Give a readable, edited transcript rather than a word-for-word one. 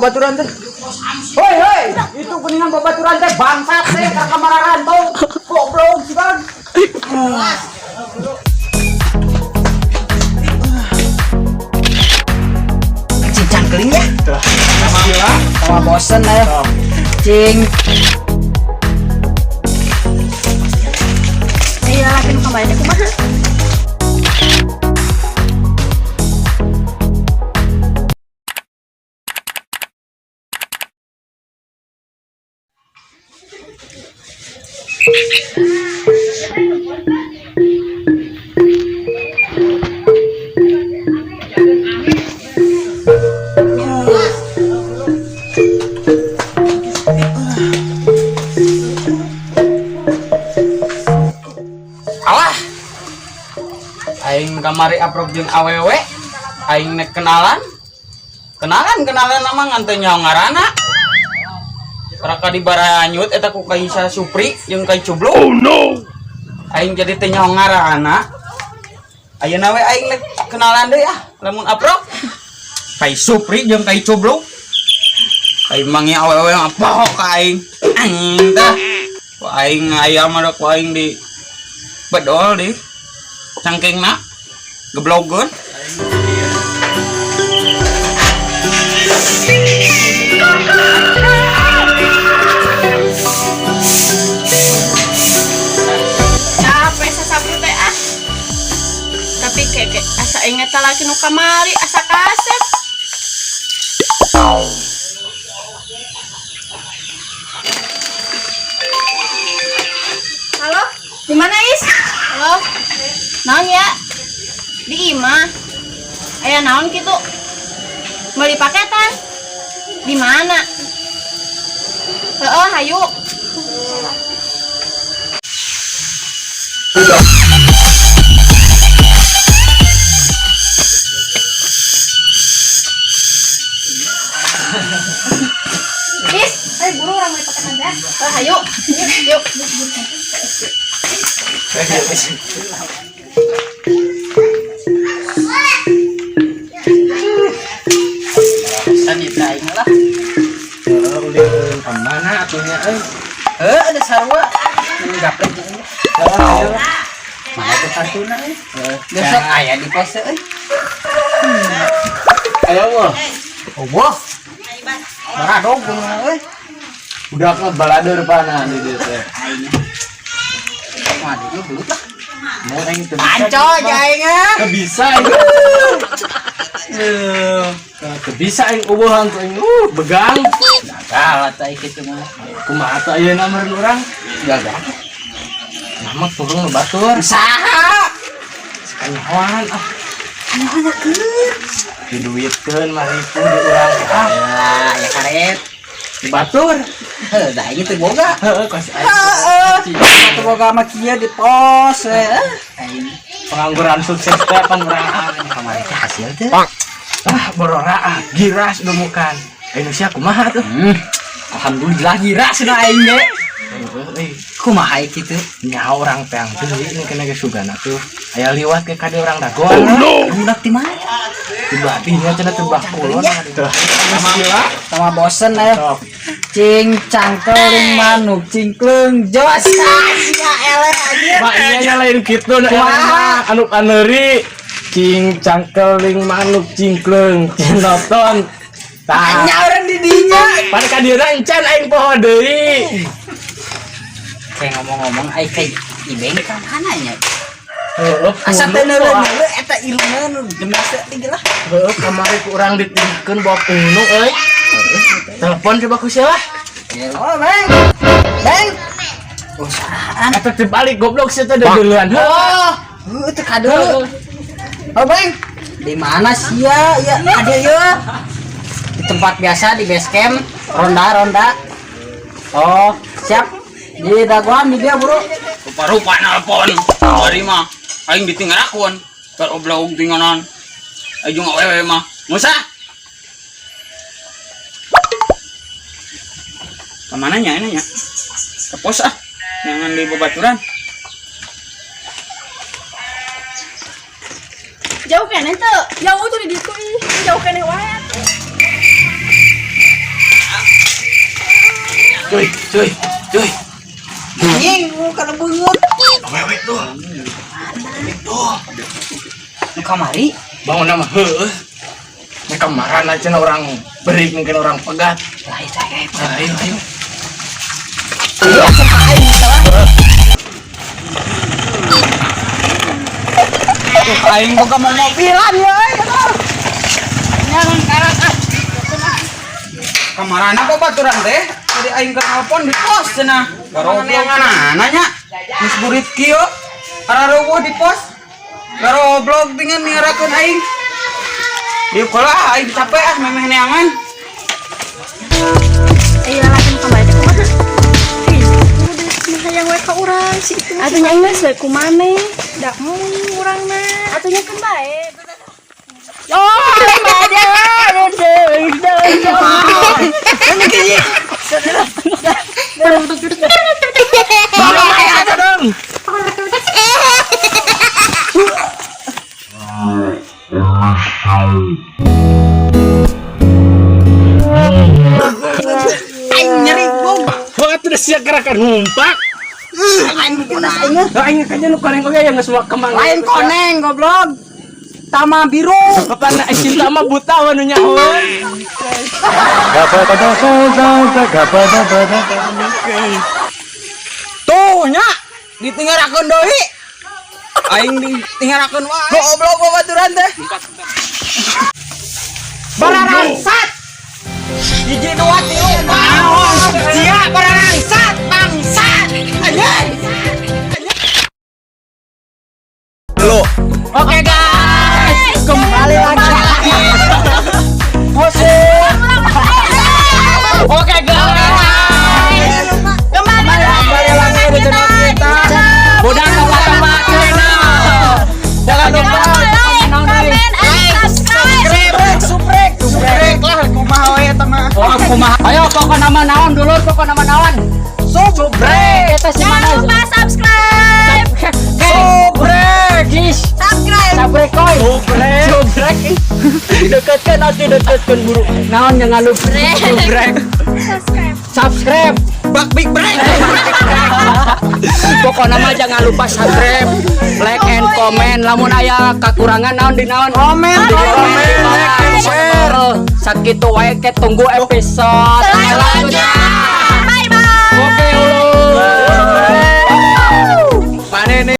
babaturan teh. Hoi, itu kuningan babaturan teh bangsat teh ka kamararan tuh. Goblok sih kan. Cincang keling ya. Sama bosen aja. Cing. Iya, laki nu kembali kumaha? Alah. Aing kamari aprok jeung awewe. Aing nek kenalan nama ngan teu nyaho ngaranna. Raka di Baranyut eta ku Kaisa Supri jeung Kai Cublu. Oh no. Aing jadi teu nyaho ngaranna. Ayeuna we aing nek kenalan deui ah, lamun aprok. Kai Supri jeung Kai Cublu. Aing mangi awewe apa ka aing. Anjing tah. Ku aing aya mah ku aing di bedol di cangkengna geblogeun. Capek sasapu teh ah. Tapi keke asa inget laki nu kamari asa kasep. Halo, di mana Is? Halo, naon ya? Di imah. Aya naon kitu? Beli paketan? Di mana? Heeh, hayu. Is, ayo buru orang beli paketan ya. Hayu. Yuk. Tadi aing lah. Udah kemana atunya Ada sarua. Gaplek jeung. Mana tuh kartuna besok aya di pos euy. ayo wah Oh, wah. Baradog euy. udah ke balader pana di dieu teh Mah di belut lah. moreng teu Anco aing ah. bisa teu bisa aing ubuhan tuh aing begang Gagal teh kitu mah. kumaha teh ayeuna meureun urang Gagal. nama turun batur Saha? kanyawan diduitkeun mah itu di urang Lah, ya karet. di batur Da ieu teu boga. heeh kos Teu boga mah kieu di pos we. Aing pengangguran sukses teh pan urang kamari teh hasil teh. borora giras dumukan Indonesia kumaha tuh Alhamdulillah giras na aing ge. Kumaha kitu? nyawa orang peang tuh ini kena ke sugana tuh aya liwat ke kade orang dagoan Budak di mana? tiba tiba cenah tebah kulon Sama bosen ayo. Cing cangkeling manuk cingkleng jos. Ya ele anjir. Pak nya lain kitu na anu paneuri cing cangkeling manuk cingkleng cinoton Tanya orang di dinya. pan ka dieu encan aing poho deui Kayak ngomong-ngomong ai kayak ibeng kan hananya. heueuh Asa teh neureun eta iluna nu gemas teh lah. heueuh kamari ku urang ditingkeun bawa punung euy telepon coba ku siapa Oh, Bang. Bang. Oh, saan? eta teu balik goblok sia teh deuleun Oh, itu kado. Oh, Bang. Di mana sih ya? Ya, ada ya. Di tempat biasa di base camp, ronda. Oh, siap. Di daguan di dia, Bro. Rupa-rupa nelpon. Mari mah aing ditinggalakun. Keur oblog tinganan. Aing awewe mah. Musa. Kemana nya ini nya? Ke pos ah. Jangan di babaturan. Jauh kan itu, jauh tuh di ditu ih, jauh kan wae. Cuy. Anjing, kana beungeut. Awewe tuh. Nu kamari. Bangun nama heueuh. Mereka marah aja orang berik mungkin orang pegat. Ayo. Aing boga mau mobilan ya. Jangan karat ah. Kamarana kok baturan teh? Tadi aing ke telepon di pos cenah. Garo nanya nya. Geus burit kieu. Araruwuh di pos. Garo blog dengan ngirakeun aing. Ieu kalah aing capek ah memeh neangan. Iya lakin kembali teh kumaha? Udah hayang we ka urang si itu. Atunya geus we kumane? Da mun urangna. Atunya kembali. Nyeri bong. Wah, tuh siap gerakan numpak. Aing kayaknya nu koneng oge yang geus kemang. Lain koneng goblok. Tama biru. Kapana cinta mah buta anu nyahoeun. Tuh nya ditingarakeun deui. Aing ditingarakeun wae. Goblok babaturan teh. Bararangsat. Hiji dua tilu. Sia bararangsat bangsat. Anjing. Dulu. Oke guys, kembali lagi. Musik. Oke guys. Kembali lagi di channel kita. Budak sama channel. Jangan lupa subscribe lah kumaha we eta mah. Oh, kumaha. Ayo pokok nama naon dulu, pokok nama naon. Subscribe. Eta si mana? Jangan lupa subscribe. Subscribe koy. Subscribe. Dekatkan buru. Naon jangan lupa subscribe. Bak big break. Pokoknya mah jangan lupa subscribe, like and comment. Lamun aya kakurangan naon di naon komen, like and share. Sakitu wae ke tunggu episode selanjutnya.